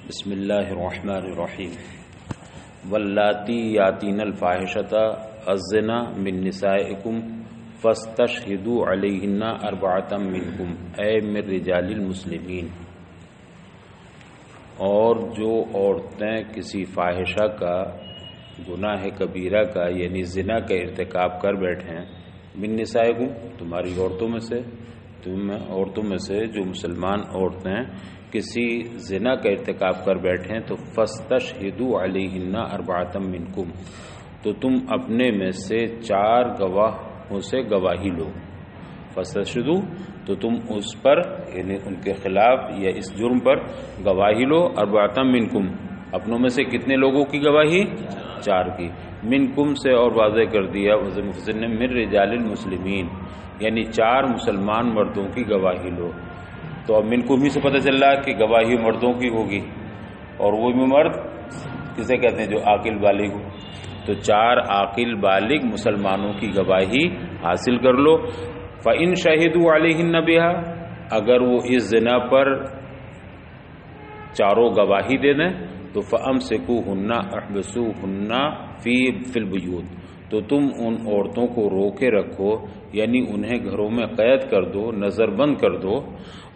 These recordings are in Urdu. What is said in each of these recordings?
بسم اللہ الرحمن الرحیم واللاتی یاتین الفاحشۃ الزنا من نسائکم فاستشہدوا علیہن اربعۃ منکم اے من رجال المسلمین، اور جو عورتیں کسی فاحشہ کا، گناہ کبیرہ کا یعنی زنا کا ارتکاب کر بیٹھیں، من نسائکم تمہاری عورتوں میں سے جو مسلمان عورتیں کسی زنا کا ارتکاب کر بیٹھیں تو فاستشہدوا علیہن اربعۃ منکم، تو تم اپنے میں سے 4 گواہوں سے گواہی لو۔ فاستشہدوا تو تم اس پر یعنی ان کے خلاف یا اس جرم پر گواہی لو، اربعۃ منکم اپنوں میں سے کتنے لوگوں کی گواہی؟ 4 کی۔ منکم سے اور واضح کر دیا مفسر نے من رجال المسلمین، یعنی 4 مسلمان مردوں کی گواہی لو۔ تو اب منکم ہی سے پتہ چل رہا کہ گواہی مردوں کی ہوگی، اور وہ بھی مرد کسے کہتے ہیں جو عاقل بالغ ہو، تو 4 عاقل بالغ مسلمانوں کی گواہی حاصل کر لو۔ فَإِن شَهِدُوا عَلَيْهِنَّ بِهَا، اگر وہ اس زنا پر چاروں گواہی دے دیں تو فَأَمْسِكُوهُنَّ احْبِسُوهُنَّ فِي الْبُيُوتِ، تو تم ان عورتوں کو روکے رکھو، یعنی انہیں گھروں میں قید کر دو، نظر بند کر دو۔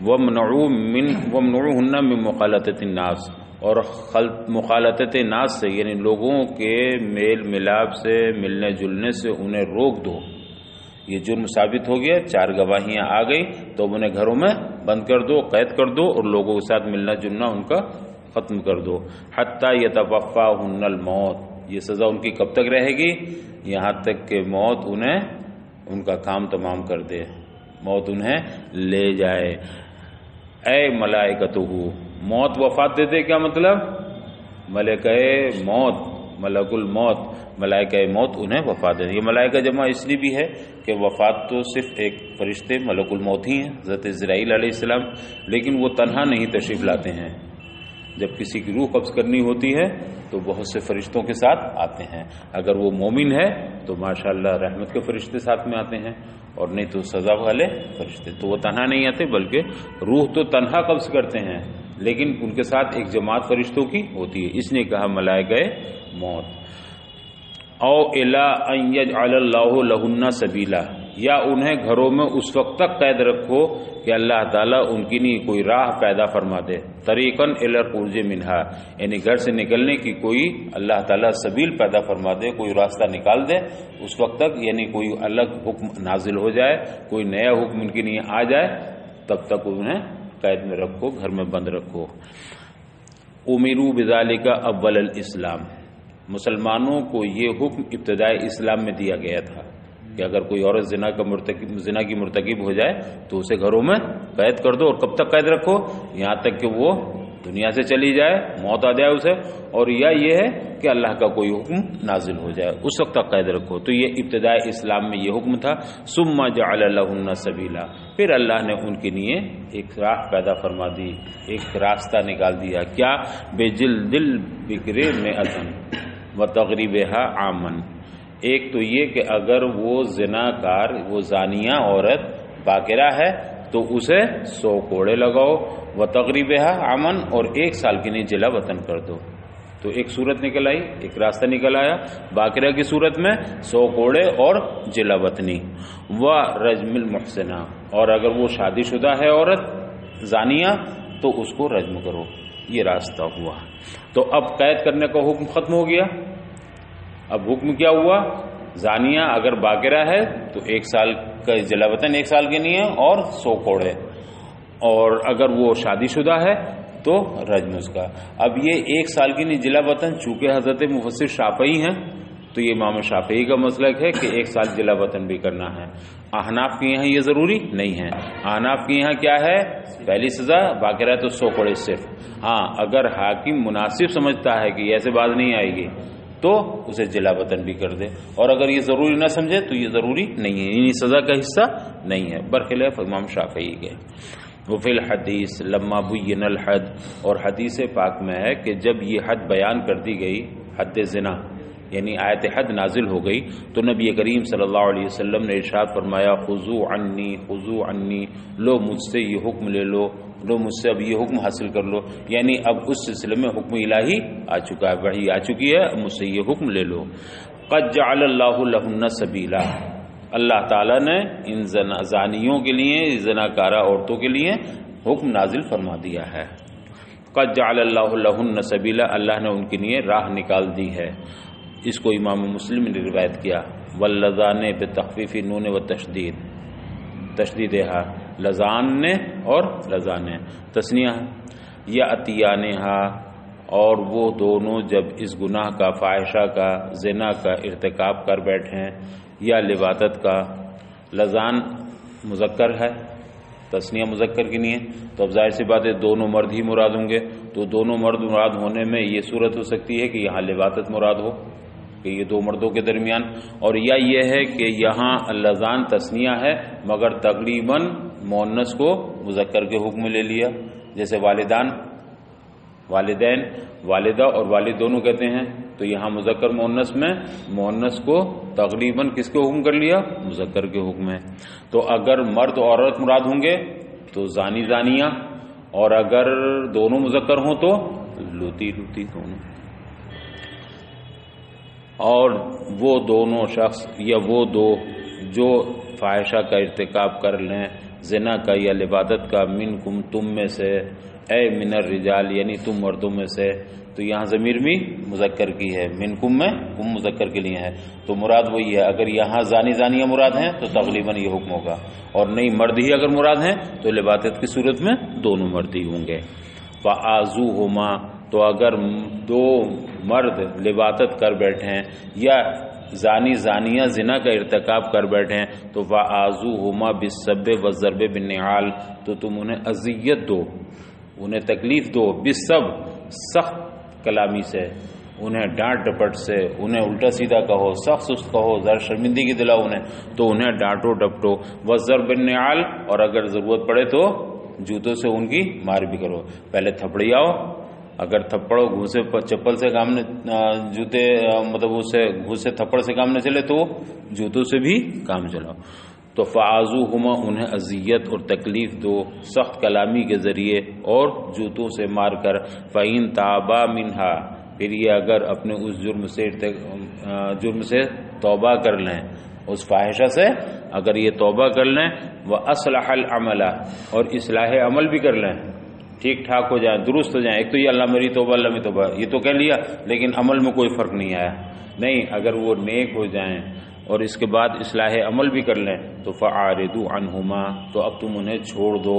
وَمْنُعُوهُنَّ مِن مُخَالَطَةِ النَّاسِ، اور مخالطت ناس سے یعنی لوگوں کے میل ملاپ سے، ملنے جلنے سے انہیں روک دو۔ یہ جرم ثابت ہو گیا، 4 گواہیاں آ گئی تو انہیں گھروں میں بند کر دو، قید کر دو، اور لوگوں کے ساتھ ملنا جلنا ان کا ختم کر دو۔ حتی یتوفاہن الموت، یہ سزا ان کی کب تک رہے گی؟ یہاں تک کہ موت انہیں ان کا کام تمام کر دے، موت انہیں لے جائے۔ اے ملائکتہ، موت وفات دے دے، کیا مطلب؟ ملائکہ موت، ملک الموت، ملائکہ موت انہیں وفات دے دے۔ یہ ملائکہ جمع اس لیے بھی ہے کہ وفات تو صرف ایک فرشتے ملک الموت ہی ہیں، حضرت عزرائیل علیہ السلام، لیکن وہ تنہا نہیں تشریف لاتے ہیں۔ جب کسی کی روح قبض کرنی ہوتی ہے تو بہت سے فرشتوں کے ساتھ آتے ہیں، اگر وہ مومن ہے تو ماشاءاللہ رحمت کے فرشتے ساتھ میں آتے ہیں، اور نہیں تو سزا والے فرشتے، تو وہ تنہا نہیں آتے، بلکہ روح تو تنہا قبض کرتے ہیں لیکن ان کے ساتھ ایک جماعت فرشتوں کی ہوتی ہے، اس نے کہا ملائکہ موت۔ او الی ان یجعل اللہ لہن سبیلا، یا انہیں گھروں میں اس وقت تک قید رکھو کہ اللہ تعالیٰ ان کی نہیں کوئی راہ پیدا فرما دے، طریقاً الی الخروج منہا، یعنی گھر سے نکلنے کی کوئی اللہ تعالیٰ سبیل پیدا فرما دے، کوئی راستہ نکال دے اس وقت تک، یعنی کوئی الگ حکم نازل ہو جائے، کوئی نیا حکم ان کے لیے آ جائے، تب تک انہیں قید میں رکھو، گھر میں بند رکھو۔ امروا بذالک اول الاسلام، مسلمانوں کو یہ حکم ابتدائی اسلام میں دیا گیا تھا کہ اگر کوئی عورت زنا کی مرتکب ہو جائے تو اسے گھروں میں قید کر دو، اور کب تک قید رکھو؟ یہاں تک کہ وہ دنیا سے چلی جائے، موت آ جائے اسے، اور یا یہ ہے کہ اللہ کا کوئی حکم نازل ہو جائے، اس وقت تک قید رکھو۔ تو یہ ابتدائی اسلام میں یہ حکم تھا۔ ثم جعل لہن سبیلا، پھر اللہ نے ان کے لیے ایک راہ پیدا فرما دی، ایک راستہ نکال دیا، کیا؟ بجلد البکر مئۃ وتغریبہا عاما، ایک تو یہ کہ اگر وہ زناکار، وہ زانیہ عورت باقرہ ہے تو اسے 100 کوڑے لگاؤ، وتغریبہا عاما، اور 1 سال کے لیے جلا وطن کر دو۔ تو ایک صورت نکل آئی، ایک راستہ نکل آیا، باقرہ کی صورت میں 100 کوڑے اور جلا وطنی۔ ورجم المحسنہ، اور اگر وہ شادی شدہ ہے عورت زانیہ تو اس کو رجم کرو، یہ راستہ ہوا۔ تو اب قید کرنے کا حکم ختم ہو گیا، اب حکم کیا ہوا؟ زانیہ اگر باقرہ ہے تو 1 سال کا جلا وطن 1 سال کے لیے اور 100 کوڑے، اور اگر وہ شادی شدہ ہے تو رجم اس کا۔ اب یہ 1 سال کے لیے جلا وطن، چونکہ حضرت مفسر شافعی ہیں تو یہ امام شافعی کا مسلک ہے کہ 1 سال جلا وطن بھی کرنا ہے۔ احناف کے یہاں یہ ضروری نہیں ہے، احناف کے یہاں کیا ہے؟ پہلی سزا باقرہ تو 100 کوڑے صرف، ہاں اگر حاکم مناسب سمجھتا ہے کہ ایسے بات نہیں آئے گی تو اسے جلا وطن بھی کر دے، اور اگر یہ ضروری نہ سمجھے تو یہ ضروری نہیں ہے، یعنی سزا کا حصہ نہیں ہے، برخلاف امام شافعی کے۔ وفی الحدیث لما بین الحد، اور حدیث پاک میں ہے کہ جب یہ حد بیان کر دی گئی، حد زنا، یعنی آیت حد نازل ہو گئی تو نبی کریم صلی اللہ علیہ وسلم نے ارشاد فرمایا خذوا عنی، لو مجھ سے یہ حکم لے لو، مجھ سے اب یہ حکم حاصل کر لو، یعنی اب اس سلسلے میں حکم الہی آ چکا ہے، وحی آ چکی ہے، اب مجھ سے یہ حکم لے لو۔ قد جعل اللہ لہن سبیلا، اللہ تعالیٰ نے ان زانیوں کے لیے، زناکارہ عورتوں کے لیے حکم نازل فرما دیا ہے۔ قد جعل اللہ لہن سبیلا، اللہ نے ان کے لیے راہ نکال دی ہے۔ اس کو امام مسلم نے روایت کیا، واللذان بتخفیف نون و تشدید ہے، لذان نے اور لذان تسنیہ، یا اتیانہا، اور وہ دونوں جب اس گناہ کا، فاحشہ کا، زنا کا ارتکاب کر بیٹھیں، یا لواطت کا، لذان مذکر ہے، تسنیہ مذکر کی نہیں ہے، تو اب ظاہر سی بات ہے دونوں مرد ہی مراد ہوں گے، تو دونوں مرد مراد ہونے میں یہ صورت ہو سکتی ہے کہ یہاں لواطت مراد ہو کہ یہ دو مردوں کے درمیان، اور یا یہ ہے کہ یہاں لذان تسنیہ ہے مگر تقریباً مؤنث کو مذکر کے حکم میں لے لیا، جیسے والدین، والدہ اور والد دونوں کہتے ہیں، تو یہاں مذکر مؤنث میں مؤنث کو تقریباً کس کے حکم کر لیا؟ مذکر کے حکم میں۔ تو اگر مرد اور عورت مراد ہوں گے تو زانی زانیہ، اور اگر دونوں مذکر ہوں تو لوتی دونوں، اور وہ دونوں شخص یا وہ دو جو فاحشہ کا ارتکاب کر لیں، زنا کا یا لواطت کا، منکم تم میں سے، اے من الرجال یعنی تم مردوں میں سے، تو یہاں ضمیر بھی مذکر کی ہے، منکم میں کم مذکر کے لیے ہے، تو مراد وہی ہے۔ اگر یہاں زانی زانیہ مراد ہیں تو تقریباً یہ حکم ہوگا، اور نہیں مرد ہی اگر مراد ہیں تو لواطت کی صورت میں دونوں مرد ہی ہوں گے۔ فآذوہما، تو اگر دو مرد لواطت کر بیٹھیں یا زانی زانیہ زنا کا ارتکاب کر بیٹھیں تو فآذوہما بالسب والضرب بالنعال، تو تم انہیں اذیت دو، انہیں تکلیف دو، بالسب سخت کلامی سے، انہیں ڈانٹ ڈپٹ سے، انہیں الٹا سیدھا کہو، سخت سست کہو، ذرا شرمندگی دلاؤ انہیں، تو انہیں ڈانٹو ڈپٹو، والضرب بالنعال، اور اگر ضرورت پڑے تو جوتوں سے ان کی مار بھی کرو، پہلے تھپڑیاؤ، اگر تھپڑ گھوسے چپل سے کام نہ، جوتے مطلب اسے گھوسے تھپڑ سے کام نہ چلے تو جوتوں سے بھی کام چلاؤ۔ تو فآذوہما، انہیں اذیت اور تکلیف دو سخت کلامی کے ذریعے اور جوتوں سے مار کر، فَإِن تَابَا مِنْهَا، پھر یہ اگر اپنے اس جرم سے توبہ کر لیں، اس فاحشہ سے اگر یہ توبہ کر لیں، وَأَصْلَحَ الْعَمَلَ، اور اصلاح عمل بھی کر لیں، ٹھیک ٹھاک ہو جائیں، درست ہو جائیں۔ ایک تو یہ اللہ میری توبہ، اللہ میری توبہ، یہ تو کہہ لیا لیکن عمل میں کوئی فرق نہیں آیا، نہیں، اگر وہ نیک ہو جائیں اور اس کے بعد اصلاح عمل بھی کر لیں تو فَأَعْرِضُوا عَنْهُمَا، تو اب تم انہیں چھوڑ دو،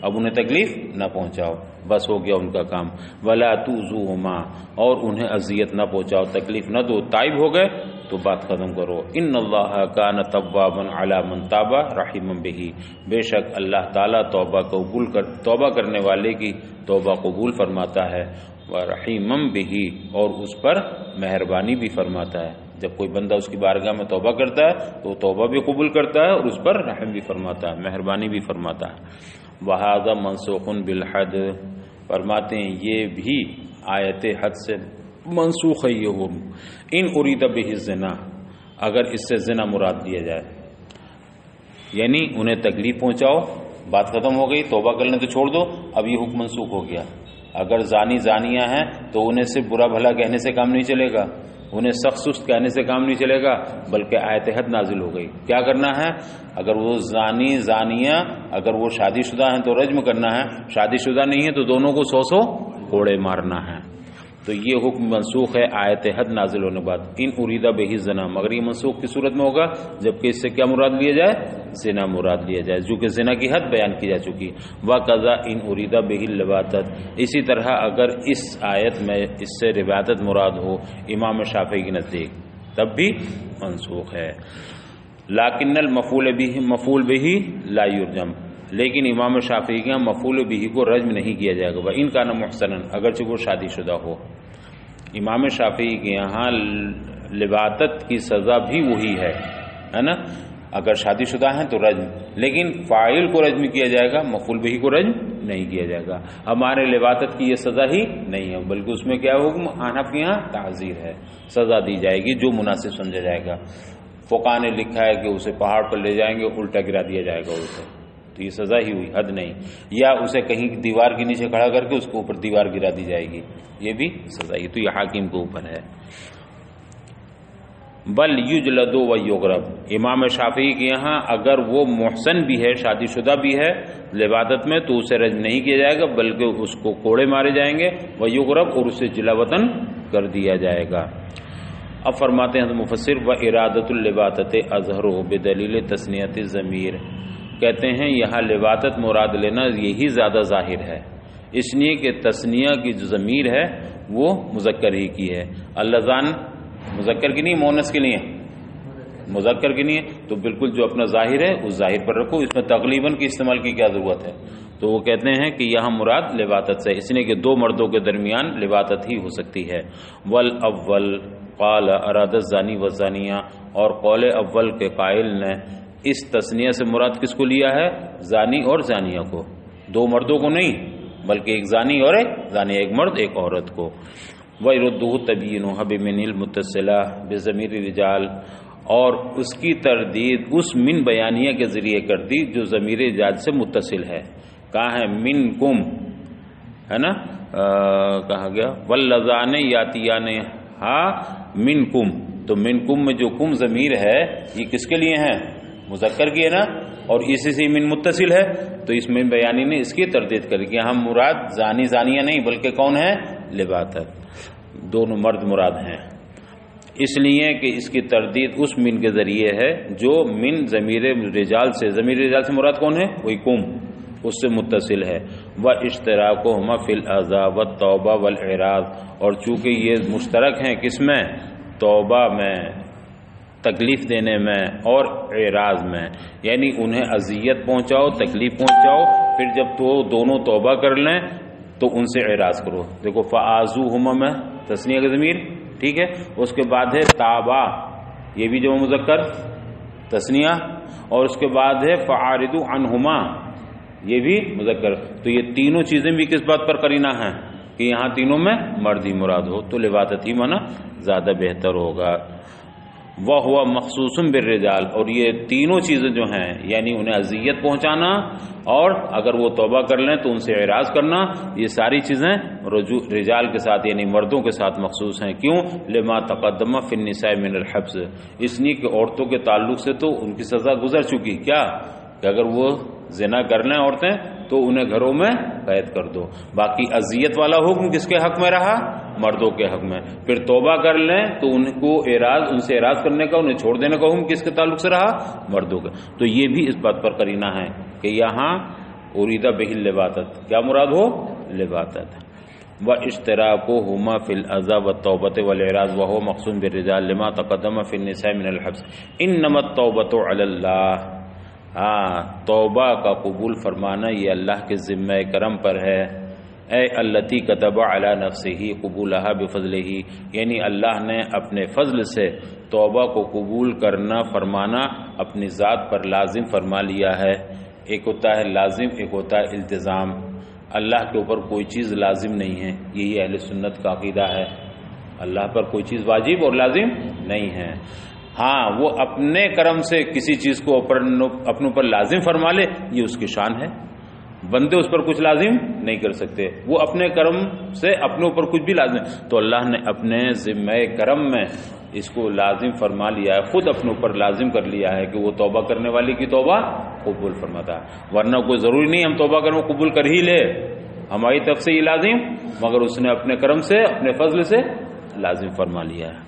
اب انہیں تکلیف نہ پہنچاؤ، بس ہو گیا ان کا کام۔ وَلَا تُؤْذُوهُمَا، اور انہیں اذیت نہ پہنچاؤ، تکلیف نہ دو، تائب ہو گئے تو بات ختم کرو۔ إِنَّ اللَّهَ كَانَ تَوَّابًا عَلَى مَن تَابَ رَحِيمًا بِهِ، بے شک اللہ تعالیٰ توبہ کرنے والے کی توبہ قبول فرماتا ہے، وَرَحِيمًا بِهِ، اور اس پر مہربانی بھی فرماتا ہے۔ جب کوئی بندہ اس کی بارگاہ میں توبہ کرتا ہے تو توبہ بھی قبول کرتا ہے اور اس پر رحم بھی فرماتا ہے، مہربانی بھی فرماتا ہے۔ وَهَذَا مَنْسُوخٌ بِالْحَدِّ، فرماتے ہیں یہ بھی آیت حد سے منسوخ ہے، یہ ان ارید بہ الزنا، اگر اس سے زنا مراد لیا جائے، یعنی انہیں تکلیف پہنچاؤ، بات ختم ہو گئی، توبہ کرنے تو چھوڑ دو، اب یہ حکم منسوخ ہو گیا۔ اگر زانی زانیہ ہیں تو انہیں صرف برا بھلا کہنے سے کام نہیں چلے گا، انہیں سخت سست کہنے سے کام نہیں چلے گا، بلکہ آیت حد نازل ہو گئی۔ کیا کرنا ہے؟ اگر وہ زانی زانیہ اگر وہ شادی شدہ ہیں تو رجم کرنا ہے، شادی شدہ نہیں ہے تو دونوں کو 100 کوڑے مارنا ہے۔ تو یہ حکم منسوخ ہے آیت حد نازل ہونے بعد۔ ان اریدہ بہ الزنا، مگر یہ منسوخ کی صورت میں ہوگا جبکہ اس سے کیا مراد لیا جائے؟ زنا مراد لیا جائے، جو کہ زنا کی حد بیان کی جا چکی۔ وَقَضَا ان اریدہ بہ اللواطت، اسی طرح اگر اس آیت میں اس سے لواطت مراد ہو امام شافعی کے نزدیک تب بھی منسوخ ہے۔ لیکن مفعول بہ لا یرجم، لیکن امام شافعی کے یہاں مفعول بہ کو رجم نہیں کیا جائے گا۔ ان کا نام محسنن، اگرچہ وہ شادی شدہ ہو۔ امام شافعی کے یہاں لواطت کی سزا بھی وہی ہے نا، اگر شادی شدہ ہیں تو رجم، لیکن فاعل کو رجم کیا جائے گا، مفعول بہ کو رجم نہیں کیا جائے گا۔ ہمارے لواطت کی یہ سزا ہی نہیں ہے، بلکہ اس میں کیا حکم حنف کے یہاں تعزیر ہے، سزا دی جائے گی جو مناسب سمجھا جائے گا۔ فقہا نے لکھا ہے کہ اسے پہاڑ پر لے جائیں گے، الٹا گرا دیا جائے گا اسے، تو یہ سزا ہی ہوئی، حد نہیں، یا اسے کہیں دیوار کے نیچے کھڑا کر کے اس کے اوپر دیوار گرا دی جائے گی، یہ بھی سزا ہی، تو یہ حاکم کے اوپر ہے۔ بل یجلد و یغرب، امام شافعی کے یہاں اگر وہ محسن بھی ہے، شادی شدہ بھی ہے لواطت میں، تو اسے رجم نہیں کیا جائے گا، بلکہ اس کو کوڑے مارے جائیں گے، و یغرب، اور اسے جلا وطن کر دیا جائے گا۔ اب فرماتے ہیں مفسر و ارادۃ اللواطت اظہر بدلیل تثنیۃ الضمیر، کہتے ہیں یہاں لواطت مراد لینا یہی زیادہ ظاہر ہے، اس لیے کہ تثنیہ کی جو ضمیر ہے وہ مذکر ہی کی ہے، اللذان مذکر کی نہیں، مونس کے لیے مذکر کی نہیں ہے، تو بالکل جو اپنا ظاہر ہے اس ظاہر پر رکھو، اس میں تغلیباً کی استعمال کی کیا ضرورت ہے؟ تو وہ کہتے ہیں کہ یہاں مراد لواطت سے، اس لیے کہ دو مردوں کے درمیان لواطت ہی ہو سکتی ہے۔ والاول قال اراد الزانی والزانیہ، اور قول اول کے قائل نے اس تثنیہ سے مراد کس کو لیا ہے؟ زانی اور زانیہ کو، دو مردوں کو نہیں، بلکہ ایک زانی اور ایک زانیہ، ایک مرد ایک عورت کو۔ وَيَرُدُّهُ تَبْيِينُهَا بِمِنِ الْمُتَّصِلَةِ بِضَمِيرِ الرِّجَالِ، اور اس کی تردید اس من بیانیہ کے ذریعے کر دی جو ضمیر رجال سے متصل ہے۔ کہاں ہے؟ منکم ہے نا، کہا گیا واللذان یاتیان ہا منکم، تو منکم میں جو کم ضمیر ہے یہ کس کے لیے ہے؟ مذکر کی ہے نا، اور اسی سے من متصل ہے، تو اس من بیانی نے اس کی تردید کر دی، ہم مراد زانی زانیہ نہیں بلکہ کون ہے؟ لواطت، دونوں مرد مراد ہیں، اس لیے کہ اس کی تردید اس من کے ذریعے ہے جو من ضمیر رجال سے، ضمیر رجال سے مراد کون ہے؟ وہی کم، اس سے متصل ہے۔ وَاشْتِرَاكُهُمَا فِي الْأَذَى وَالتَّوْبَةِ وَالْإِعْرَاضِ، اور چونکہ یہ مشترک ہیں کس میں؟ توبہ میں، تکلیف دینے میں اور اعراض میں، یعنی انہیں اذیت پہنچاؤ، تکلیف پہنچاؤ، پھر جب تو دونوں توبہ کر لیں تو ان سے اعراض کرو۔ دیکھو فآذوہما میں تثنیہ کا ضمیر، ٹھیک ہے، اس کے بعد ہے تابا، یہ بھی جو مذکر تثنیہ، اور اس کے بعد ہے فعارضوا عنہما، یہ بھی مذکر، تو یہ تینوں چیزیں بھی کس بات پر قرینہ ہیں کہ یہاں تینوں میں مرد ہی مراد ہو، تو لواطت ہی مانا زیادہ بہتر ہوگا۔ وَهُوَ مَخْصُوصٌ بِالرِّجَالِ، اور یہ تینوں چیزیں جو ہیں یعنی انہیں اذیت پہنچانا اور اگر وہ توبہ کر لیں تو ان سے اعراض کرنا، یہ ساری چیزیں رجال کے ساتھ یعنی مردوں کے ساتھ مخصوص ہیں۔ کیوں؟ لما تقدم فی النساء من الحبس، اس لیے کہ عورتوں کے تعلق سے تو ان کی سزا گزر چکی، کیا کہ اگر وہ زنا کر لیں عورتیں تو انہیں گھروں میں قید کر دو، باقی اذیت والا حکم کس کے حق میں رہا؟ مردوں کے حق میں۔ پھر توبہ کر لیں تو ان کو ان سے اعراض کرنے کا، انہیں چھوڑ دینے کا حکم کس کے تعلق سے رہا؟ مردوں کا۔ تو یہ بھی اس بات پر قرینہ ہے کہ یہاں اریدہ بہ اللواطت، کیا مراد ہو؟ لواطت۔ واشتراکہما فی الاذى والتوبۃ والاعراض وهو مخصوص بالرجال لما تقدم فی النساء من الحبس انما التوبۃ علی اللہ، توبہ کا قبول فرمانا یہ اللہ کے ذمہ کرم پر ہے۔ اے التی کتب علی نفسہ قبولہا بفضلہ، یعنی اللہ نے اپنے فضل سے توبہ کو قبول کرنا فرمانا اپنی ذات پر لازم فرما لیا ہے۔ ایک ہوتا ہے لازم، ایک ہوتا ہے التزام۔ اللہ کے اوپر کوئی چیز لازم نہیں ہے، یہی اہل سنت کا عقیدہ ہے، اللہ پر کوئی چیز واجب اور لازم نہیں ہے۔ ہاں وہ اپنے کرم سے کسی چیز کو اپنے اوپر لازم فرما لے، یہ اس کی شان ہے، بندے اس پر کچھ لازم نہیں کر سکتے، وہ اپنے کرم سے اپنے اوپر کچھ بھی لازم، تو اللہ نے اپنے ذمہ کرم میں اس کو لازم فرما لیا ہے، خود اپنے اوپر لازم کر لیا ہے کہ وہ توبہ کرنے والی کی توبہ قبول فرماتا ہے، ورنہ کوئی ضروری نہیں ہم توبہ کریں قبول کر ہی لے، ہماری طرف سے یہ لازم، مگر اس نے اپنے کرم سے اپنے فضل سے لازم فرما لیا ہے۔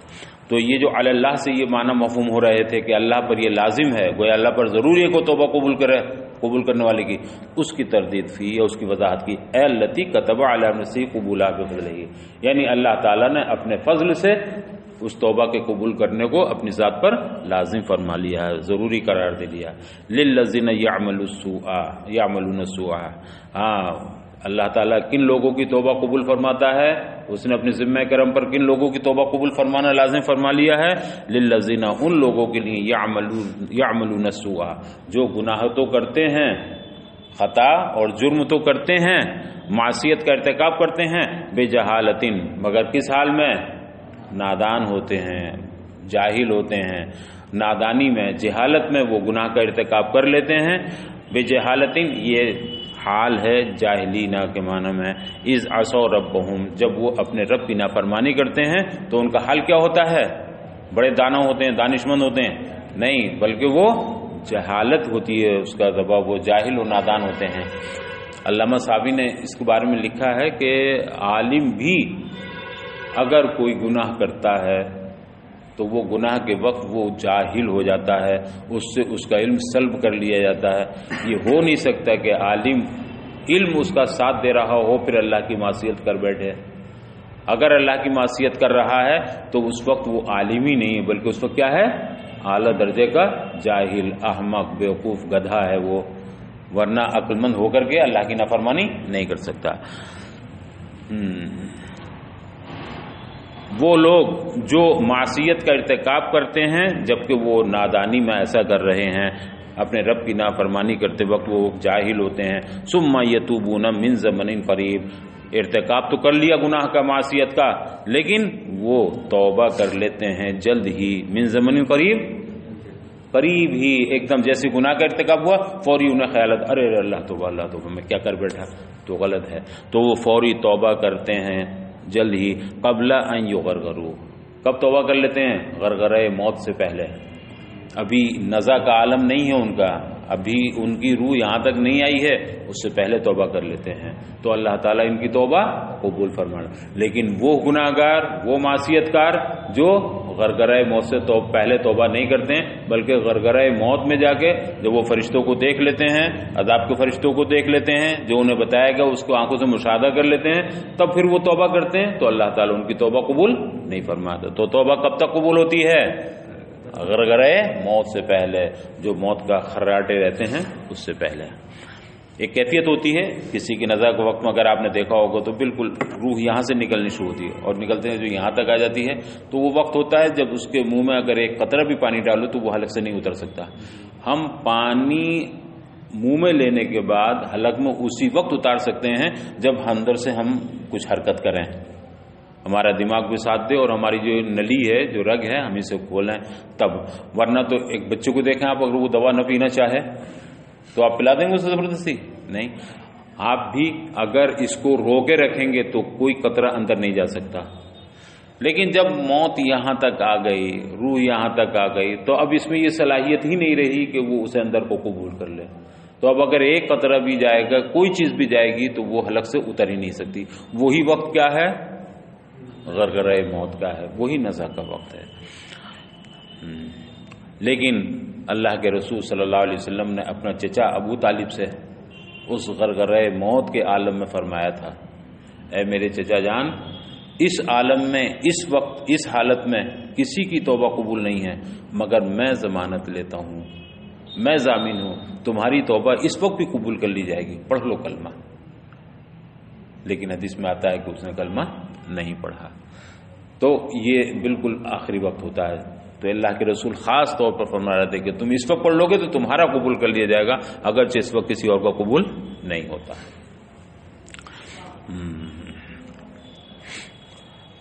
تو یہ جو علی اللہ سے یہ معنی مفہوم ہو رہے تھے کہ اللہ پر یہ لازم ہے، گویا اللہ پر ضروری ہے کہ توبہ قبول کرے، قبول کرنے والے کی، اس کی تردید فی یا اس کی وضاحت کی، اے التی کتب علی نفسہ قبولہ بفضلہ، یعنی اللہ تعالیٰ نے اپنے فضل سے اس توبہ کے قبول کرنے کو اپنی ذات پر لازم فرما لیا ہے، ضروری قرار دے لیا۔ للذین یعملون السوء، اللہ تعالیٰ کن لوگوں کی توبہ قبول فرماتا ہے؟ اس نے اپنے ذمہ کرم پر کن لوگوں کی توبہ قبول فرمانا لازم فرما لیا ہے؟ للذین، ان لوگوں کے لیے یعملون السوء، جو گناہ تو کرتے ہیں، خطا اور جرم تو کرتے ہیں، معصیت کا ارتکاب کرتے ہیں، بجہالۃ، مگر کس حال میں؟ نادان ہوتے ہیں، جاہل ہوتے ہیں، نادانی میں، جہالت میں وہ گناہ کا ارتکاب کر لیتے ہیں۔ بجہالۃ یہ حال ہے جاہلینا کے معنی میں، اذ عصوا ربہم، جب وہ اپنے رب کی نافرمانی کرتے ہیں تو ان کا حال کیا ہوتا ہے؟ بڑے دانا ہوتے ہیں، دانش مند ہوتے ہیں؟ نہیں، بلکہ وہ جہالت ہوتی ہے اس کا سبب، وہ جاہل و نادان ہوتے ہیں۔ علامہ صابی نے اس کے بارے میں لکھا ہے کہ عالم بھی اگر کوئی گناہ کرتا ہے تو وہ گناہ کے وقت وہ جاہل ہو جاتا ہے، اس سے اس کا علم سلب کر لیا جاتا ہے۔ یہ ہو نہیں سکتا کہ عالم علم اس کا ساتھ دے رہا ہو پھر اللہ کی معصیت کر بیٹھے۔ اگر اللہ کی معصیت کر رہا ہے تو اس وقت وہ عالم ہی نہیں ہے، بلکہ اس وقت کیا ہے؟ اعلیٰ درجے کا جاہل، احمق، بیوقوف، گدھا ہے وہ، ورنہ عقل مند ہو کر کے اللہ کی نافرمانی نہیں کر سکتا۔ وہ لوگ جو معصیت کا ارتکاب کرتے ہیں جبکہ وہ نادانی میں ایسا کر رہے ہیں، اپنے رب کی نافرمانی کرتے وقت وہ جاہل ہوتے ہیں، ثم یتوبون من زمن قریب، ارتکاب تو کر لیا گناہ کا، معصیت کا، لیکن وہ توبہ کر لیتے ہیں جلد ہی، من زمن قریب، قریب ہی، ایک دم جیسے گناہ کا ارتکاب ہوا فوری انہیں خیالت، ارے اللہ توبہ میں کیا کر بیٹھا، تو غلط ہے، تو وہ فوری توبہ کرتے ہیں جلد ہی، قبل ان یغرغروا، کب توبہ کر لیتے ہیں؟ غرغرہ موت سے پہلے، ابھی نزع کا عالم نہیں ہے ان کا، ابھی ان کی روح یہاں تک نہیں آئی ہے، اس سے پہلے توبہ کر لیتے ہیں تو اللہ تعالیٰ ان کی توبہ قبول فرمانا۔ لیکن وہ گناہ گار، وہ معصیت کار جو غرغرہ موت سے پہلے توبہ نہیں کرتے ہیں، بلکہ غرغرہ موت میں جا کے جب وہ فرشتوں کو دیکھ لیتے ہیں، عذاب کے فرشتوں کو دیکھ لیتے ہیں جو انہیں بتایا گیا، اس کو آنکھوں سے مشاہدہ کر لیتے ہیں، تب پھر وہ توبہ کرتے ہیں تو اللہ تعالیٰ ان کی توبہ قبول نہیں فرماتا۔ تو توبہ کب تک قبول ہوتی ہے؟ غرغرہ موت سے پہلے، جو موت کا خراٹے رہتے ہیں اس سے پہلے۔ ایک کیفیت ہوتی ہے کسی کی نزع کے وقت میں، اگر آپ نے دیکھا ہوگا تو بالکل روح یہاں سے نکلنی شروع ہوتی ہے اور نکلتے ہیں جو یہاں تک آ جاتی ہے، تو وہ وقت ہوتا ہے جب اس کے منہ میں اگر ایک قطرہ بھی پانی ڈالو تو وہ حلق سے نہیں اتر سکتا۔ ہم پانی منہ میں لینے کے بعد حلق میں اسی وقت اتار سکتے ہیں جب اندر سے ہم کچھ حرکت کریں، ہمارا دماغ بھی ساتھ دے اور ہماری جو نلی ہے، جو رگ ہے، ہم اسے کھولیں تب، ورنہ تو ایک بچے کو دیکھیں آپ، اگر وہ دوا نہ پینا چاہے تو آپ پلا دیں گے اسے زبردستی؟ نہیں، آپ بھی اگر اس کو روکے رکھیں گے تو کوئی قطرہ اندر نہیں جا سکتا۔ لیکن جب موت یہاں تک آ گئی، روح یہاں تک آ گئی، تو اب اس میں یہ صلاحیت ہی نہیں رہی کہ وہ اسے اندر کو قبول کر لے۔ تو اب اگر ایک قطرہ بھی جائے گا، کوئی چیز بھی جائے گی تو وہ حلق سے اتر ہی نہیں سکتی۔ وہی وقت کیا ہے؟ غرغرہ موت کا ہے، وہی نزع کا وقت ہے۔ لیکن اللہ کے رسول صلی اللہ علیہ وسلم نے اپنا چچا ابو طالب سے اس غرغرہ موت کے عالم میں فرمایا تھا، اے میرے چچا جان، اس عالم میں، اس وقت، اس حالت میں کسی کی توبہ قبول نہیں ہے، مگر میں ضمانت لیتا ہوں، میں ضامن ہوں، تمہاری توبہ اس وقت بھی قبول کر لی جائے گی، پڑھ لو کلمہ۔ لیکن حدیث میں آتا ہے کہ اس نے کلمہ نہیں پڑھا، تو یہ بالکل آخری وقت ہوتا ہے۔ تو اللہ کے رسول خاص طور پر فرما رہے تھے کہ تم اس وقت پڑھ لو گے تو تمہارا قبول کر لیا جائے گا، اگرچہ اس وقت کسی اور کا قبول نہیں ہوتا۔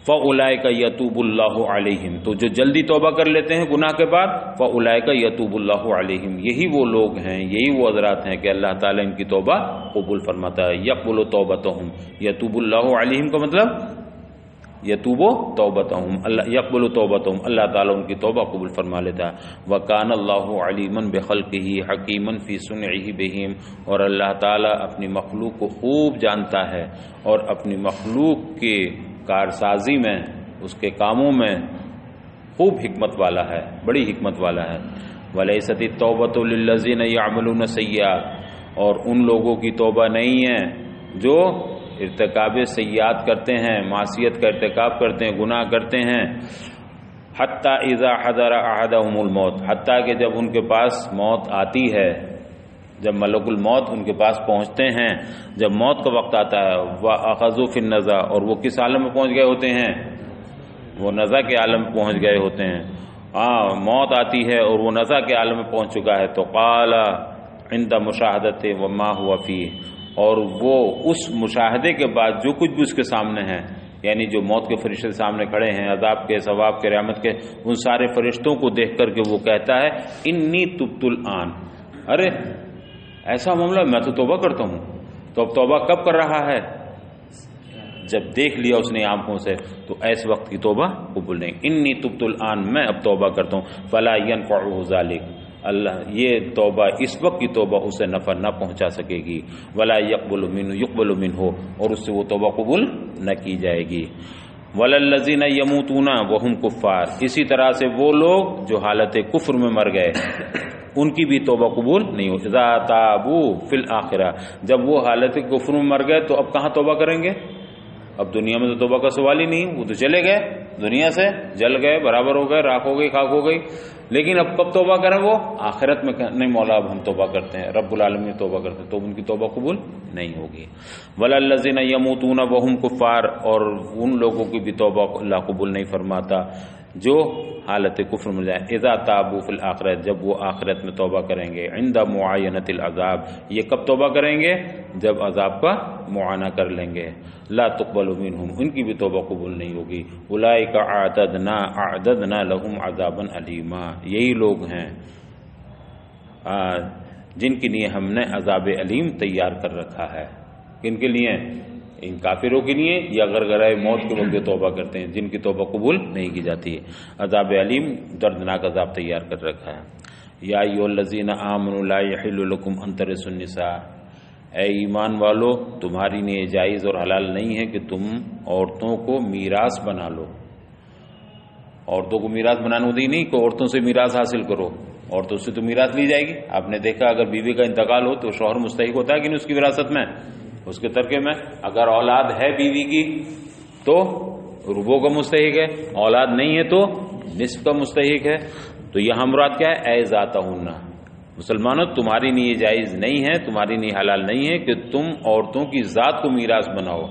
فَأُولَئِكَ يَتُوبُ اللَّهُ عَلَيْهِمْ، تو جو جلدی توبہ کر لیتے ہیں گناہ کے بعد، فَأُولَئِكَ يَتُوبُ اللَّهُ عَلَيْهِمْ، یہی وہ لوگ ہیں، یہی وہ حضرات ہیں کہ اللہ تعالیٰ ان کی توبہ قبول فرماتا ہے۔ يَقْبُلُ تَوْبَتَهُمْ، يَتُوبُ اللَّهُ عَلَيْهِمْ کا مطلب یتوب توبتہم، اللہ یقبل توبتہم، اللہ تعالیٰ ان کی توبہ قبول فرما لیتا ہے۔ وَكَانَ اللَّهُ عَلِيمًا بِخَلْقِهِ حَكِيمًا فِي صُنْعِهِ بِهِمْ، اور اللہ تعالیٰ اپنی مخلوق کو خوب جانتا ہے اور اپنی مخلوق کے کارسازی میں، اس کے کاموں میں خوب حکمت والا ہے، بڑی حکمت والا ہے۔ وَلَيْسَتِ التَّوْبَةُ لِلَّذِينَ يَعْمَلُونَ السَّيِّئَاتِ، اور ان لوگوں کی توبہ نہیں ہے جو ارتکاب سیئات کرتے ہیں، معصیت کا ارتکاب کرتے ہیں، گناہ کرتے ہیں، حتیٰ اذا حضر احدہم الموت، حتیٰ کہ جب ان کے پاس موت آتی ہے، جب ملک الموت ان کے پاس پہنچتے ہیں، جب موت کا وقت آتا ہے، وَأَخَذُوا فِي النَّزَعِ، اور وہ کس عالم میں پہنچ گئے ہوتے ہیں؟ وہ نزع کے عالم میں پہنچ گئے ہوتے ہیں۔ موت آتی ہے اور وہ نزع کے عالم میں پہنچ چکا ہے، تو قال عند مشاہدت وما هو فيه، اور وہ اس مشاہدے کے بعد جو کچھ بھی اس کے سامنے ہے، یعنی جو موت کے فرشتے سامنے کھڑے ہیں، عذاب کے، ثواب کے، رحمت کے، ان سارے فرشتوں کو دیکھ کر کے وہ کہتا ہے انی تبت الآن، ارے ایسا معاملہ، میں تو توبہ کرتا ہوں۔ تو اب توبہ کب کر رہا ہے؟ جب دیکھ لیا اس نے آنکھوں سے، تو ایس وقت کی توبہ قبول نہیں۔ انی تبت الآن، میں اب توبہ کرتا ہوں، فلا ينفعه ذلك، اللہ یہ توبہ، اس وقت کی توبہ اسے نفع نہ پہنچا سکے گی، ولا يقبل منه، اور اس سے وہ توبہ قبول نہ کی جائے گی۔ وللذین یموتون وهم کفار، اسی طرح سے وہ لوگ جو حالت کفر میں مر گئے ان کی بھی توبہ قبول نہیں ہوتی۔ اذا تابوا فی الآخرہ، جب وہ حالت کفر میں مر گئے تو اب کہاں توبہ کریں گے؟ اب دنیا میں تو توبہ کا سوال ہی نہیں، وہ تو چلے گئے دنیا سے، جل گئے، برابر ہو گئے، راکھ ہو گئی، خاک ہو گئی، لیکن اب کب توبہ کریں؟ وہ آخرت میں نہیں، مولا اب ہم توبہ کرتے ہیں، رب العالمین توبہ کرتے ہیں، تو ان کی توبہ قبول نہیں ہوگی۔ وَلَلَّذِينَ يَمُوتُونَ وَهُمْ كُفَّارٌ، اور ان لوگوں کی بھی توبہ اللہ قبول نہیں فرماتا جو حالت کفر میں جائیں۔ اذا تابوا فی الآخرہ، جب وہ آخرت میں توبہ کریں گے، عند معاینۃ العذاب، یہ کب توبہ کریں گے؟ جب عذاب کا معائنہ کر لیں گے۔ لا تقبل منہم، ان کی بھی توبہ قبول نہیں ہوگی۔ اولئک اعددنا لهم عذابا علیما، یہی لوگ ہیں جن کے لیے ہم نے عذاب علیم تیار کر رکھا ہے۔ کن کے لیے؟ ان کافروں کے لیے، یا غرغرۂ موت کے وقت توبہ کرتے ہیں جن کی توبہ قبول نہیں کی جاتی ہے۔ عذاب علیم، دردناک عذاب تیار کر رکھا ہے۔ یا ایھا الذین آمنوا لا یحل لکم ان ترثوا النساء، اے ایمان والو، تمہاری لیے جائز اور حلال نہیں ہے کہ تم عورتوں کو میراث بنا لو۔ عورتوں کو میراث بنانا ہوتی نہیں کہ عورتوں سے میراث حاصل کرو، عورتوں سے تو میراث لی جائے گی۔ آپ نے دیکھا اگر بیوی کا انتقال ہو تو شوہر مستحق ہوتا ہے کہ نہیں اس کی وراثت میں، اس کے ترکے میں؟ اگر اولاد ہے بیوی کی تو ربع کا مستحق ہے، اولاد نہیں ہے تو نصف کا مستحق ہے۔ تو یہاں مراد کیا ہے؟ اے ذاتہن، مسلمانوں تمہاری لیے جائز نہیں ہے، تمہاری لیے حلال نہیں ہے کہ تم عورتوں کی ذات کو میراث بناؤ،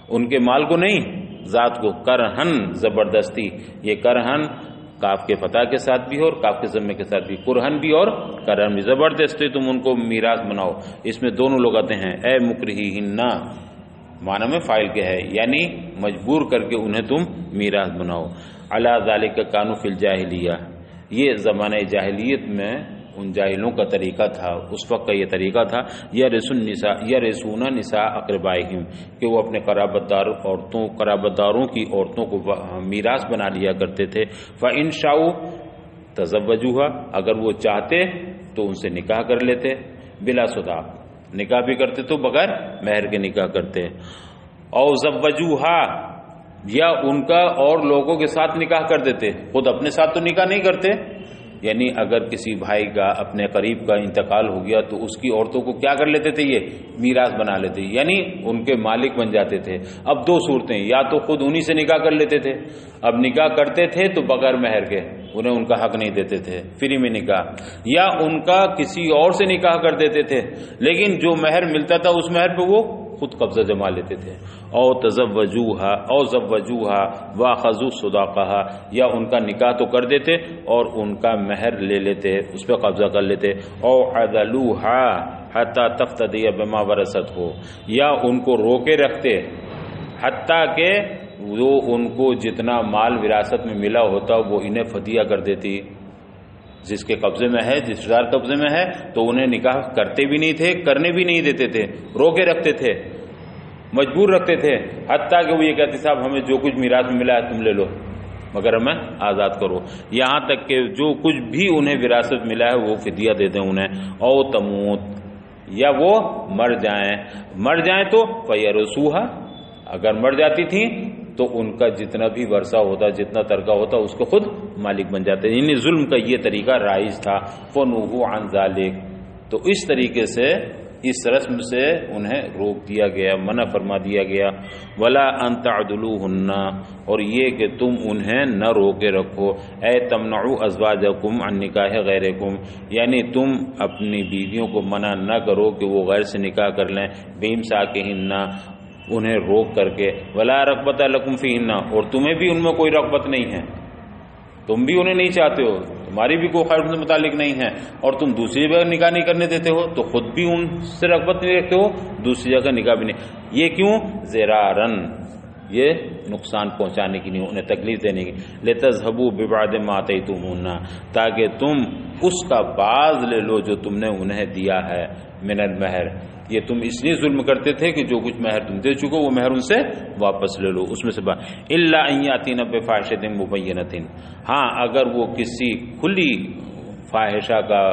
ان کے مال کو نہیں، ذات کو۔ کرہن، زبردستی، یہ کرہن کاف کے فتح کے ساتھ بھی اور کاف کے ضمے کے ساتھ بھی، کرہن بھی اور کرہن بھی، زبردستی تم ان کو میراث بناؤ۔ اس میں دونوں لغتیں ہیں، اے مکرہیہن معنی میں فاعل کے ہے، یعنی مجبور کر کے انہیں تم میراث بناؤ۔ علی ذالک کانوا فی الجاہلیہ، یہ زمانہ جاہلیت میں ان جاہلوں کا طریقہ تھا، اس وقت کا یہ طریقہ تھا، یرثون نساء اقربائہم، کہ وہ اپنے قرابت داروں کی عورتوں کو میراث بنا لیا کرتے تھے۔ فإن شاءوا تزوجوها، اگر وہ چاہتے تو ان سے نکاح کر لیتے، بلا صداق، نکاح بھی کرتے تو بغیر مہر کے نکاح کرتے، او زوجوها، یا ان کا اور لوگوں کے ساتھ نکاح کر دیتے، خود اپنے ساتھ تو نکاح نہیں کرتے۔ یعنی اگر کسی بھائی کا، اپنے قریب کا انتقال ہو گیا تو اس کی عورتوں کو کیا کر لیتے تھے؟ یہ میراث بنا لیتے، یعنی ان کے مالک بن جاتے تھے۔ اب دو صورتیں، یا تو خود انہی سے نکاح کر لیتے تھے، اب نکاح کرتے تھے تو بغیر مہر کے، انہیں ان کا حق نہیں دیتے تھے، فری میں نکاح، یا ان کا کسی اور سے نکاح کر دیتے تھے، لیکن جو مہر ملتا تھا اس مہر پہ وہ خود قبضہ جما لیتے تھے۔ او زوجوها واخذوا صداقها، یا ان کا نکاح تو کر دیتے اور ان کا مہر لے لیتے، اس پہ قبضہ کر لیتے۔ او عدلوها حتى تفتدي بما ورثته، یا ان کو روکے رکھتے حتیٰ کہ وہ ان کو جتنا مال وراثت میں ملا ہوتا وہ انہیں فدیہ کر دیتی۔ جس کے قبضے میں ہے، جس دار قبضے میں ہے تو انہیں نکاح کرتے بھی نہیں تھے، کرنے بھی نہیں دیتے تھے، روکے رکھتے تھے، مجبور رکھتے تھے، حتیٰ کہ وہ یہ کہتے صاحب ہمیں جو کچھ میراث میں ملا ہے تم لے لو مگر ہمیں آزاد کرو، یہاں تک کہ جو کچھ بھی انہیں وراثت ملا ہے وہ فدیہ دے دیں انہیں۔ او تموت، یا وہ مر جائیں تو فیرثوها، اگر مر جاتی تھیں تو ان کا جتنا بھی ورثہ ہوتا، جتنا ترکہ ہوتا اس کو خود مالک بن جاتے، یعنی ظلم کا یہ طریقہ رائج تھا۔ فنہوا عن ذلک، تو اس طریقے سے اس رسم سے انہیں روک دیا گیا، منع فرما دیا گیا۔ ولا ان تعدلوہن، اور یہ کہ تم انہیں نہ روکے رکھو، اے تمنعوا ازواجکم عن نکاح غیرکم، یعنی تم اپنی بیویوں کو منع نہ کرو کہ وہ غیر سے نکاح کر لیں، بامساکہن، انہیں روک کر کے، ولا رغبۃ لکم فیہن، اور تمہیں بھی ان میں کوئی رغبت نہیں ہے، تم بھی انہیں نہیں چاہتے ہو، تمہاری بھی کوئی خیر ان سے متعلق نہیں ہے، اور تم دوسری جگہ نکاح نہیں کرنے دیتے ہو تو خود بھی ان سے رغبت نہیں رکھتے ہو، دوسری جگہ نکاح بھی نہیں۔ یہ کیوں؟ ضرارن، یہ نقصان پہنچانے کی نہیں، انہیں تکلیف دینے کی، لتذهبوا ببعض ما آتیتموہن، تاکہ تم اس کا بعض لے لو جو تم نے انہیں دیا ہے، من المہر، یہ تم اس لیے ظلم کرتے تھے کہ جو کچھ مہر تم دے چکو وہ مہر ان سے واپس لے لو، اس میں سے الا ان یاتین بفاحشۃ مبینۃ، ہاں اگر وہ کسی کھلی فاحشہ کا،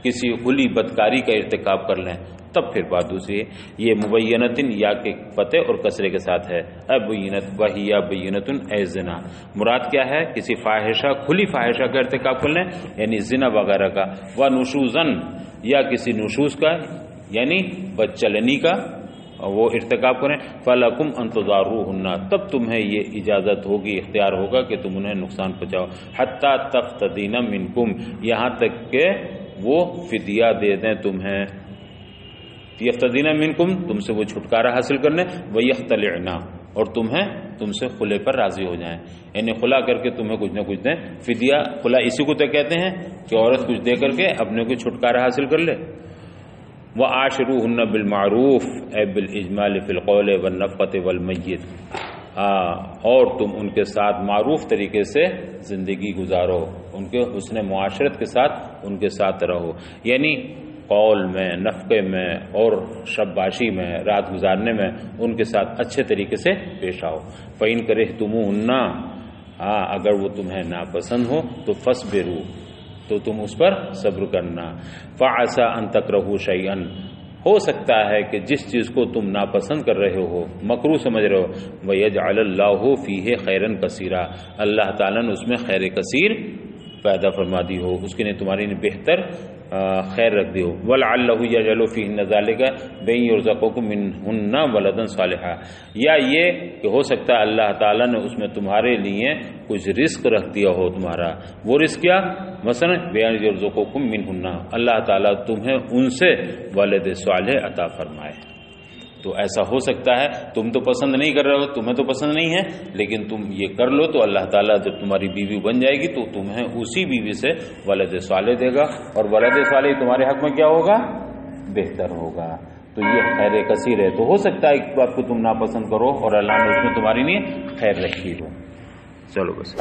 کسی کھلی بدکاری کا ارتکاب کر لیں، تب پھر بات دوسری ہے۔ یہ مبینۃ یا کہ فتح اور کسرے کے ساتھ ہے، ابینت وہی بینۃ ای زنا، مراد کیا ہے؟ کسی فاحشہ، کھلی فاحشہ کا ارتکاب کر لیں یعنی زنا وغیرہ کا، و نشوزن، یا کسی نشوز کا یعنی بدچلنی کا وہ ارتکاب کریں، فَلَكُمْ أَن تُضَارُوهُنَّ، تب تمہیں یہ اجازت ہوگی، اختیار ہوگا کہ تم انہیں نقصان پہنچاؤ، حَتَّى تَفْتَدِينَ مِنْكُمْ، یہاں تک کہ وہ فدیہ دے دیں تمہیں، یفتدین منکم، تم سے وہ چھٹکارا حاصل کرنے، وَيَخْتَلِعْنَ، اور تم سے خلے پر راضی ہو جائیں، یعنی خلا کر کے تمہیں کچھ نہ کچھ دیں، فدیہ خلا اسی کو تو کہتے ہیں کہ عورت کچھ دے کر کے اپنے کو چھٹکارا حاصل کر لے۔ وَعَاشِرُوهُنَّ بِالْمَعْرُوفِ، اے بِالْإِجْمَالِ فِي الْقَوْلِ وَالنَّفْقَةِ وَالْمَيِّتِ، اور تم ان کے ساتھ معروف طریقے سے زندگی گزارو، ان کے حسن معاشرت کے ساتھ ان کے ساتھ رہو، یعنی قول میں، نفقے میں اور شب باشی میں، رات گزارنے میں ان کے ساتھ اچھے طریقے سے پیش آؤ۔ فَإِن كَرِهْتُمُوهُنَّ، اگر وہ تمہیں ناپسند ہو تو فَاصْبِرُوا، تو تم اس پر صبر کرنا، فَعَسَىٰ أَن تَكْرَهُوا شَيْئًا، ہو سکتا ہے کہ جس چیز کو تم ناپسند کر رہے ہو، مکروہ سمجھ رہے ہو، وَيَجْعَلَ اللَّهُ فِيهِ خَيْرًا كَثِيرًا، اللہ تعالیٰ نے اس میں خیر کثیر پیدا فرما دی ہو، اس کے لیے تمہاری بہتر خیر رکھ دی ہو، وَلَعَلَّهُ يَجْعَلُ فِيهِنَّ ذَلِكَ بِأَن يَرْزُقَكُم مِّنْهُنَّ وَلَدًا صَالِحًا، یا یہ کہ ہو سکتا ہے اللہ تعالیٰ نے اس میں تمہارے لیے کچھ رزق رکھ دیا ہو تمہارا، وہ رزق کیا؟ مثلا بِأَن يَرْزُقَكُم مِّنْهُنَّ، اللہ تعالیٰ تمہیں ان سے ولد صالح عطا فرمائے۔ تو ایسا ہو سکتا ہے، تم تو پسند نہیں کر رہے ہو، تمہیں تو پسند نہیں ہے، لیکن تم یہ کر لو تو اللہ تعالیٰ جب تمہاری بیوی بن جائے گی تو تمہیں اسی بیوی سے ولد صالح دے گا، اور ولد صالح تمہارے حق میں کیا ہوگا؟ بہتر ہوگا۔ تو یہ خیر کثیر ہے، تو ہو سکتا ہے ایک بات کو تم ناپسند کرو اور اللہ نے اس میں تمہاری نہیں خیر رکھی ہو۔ چلو بس۔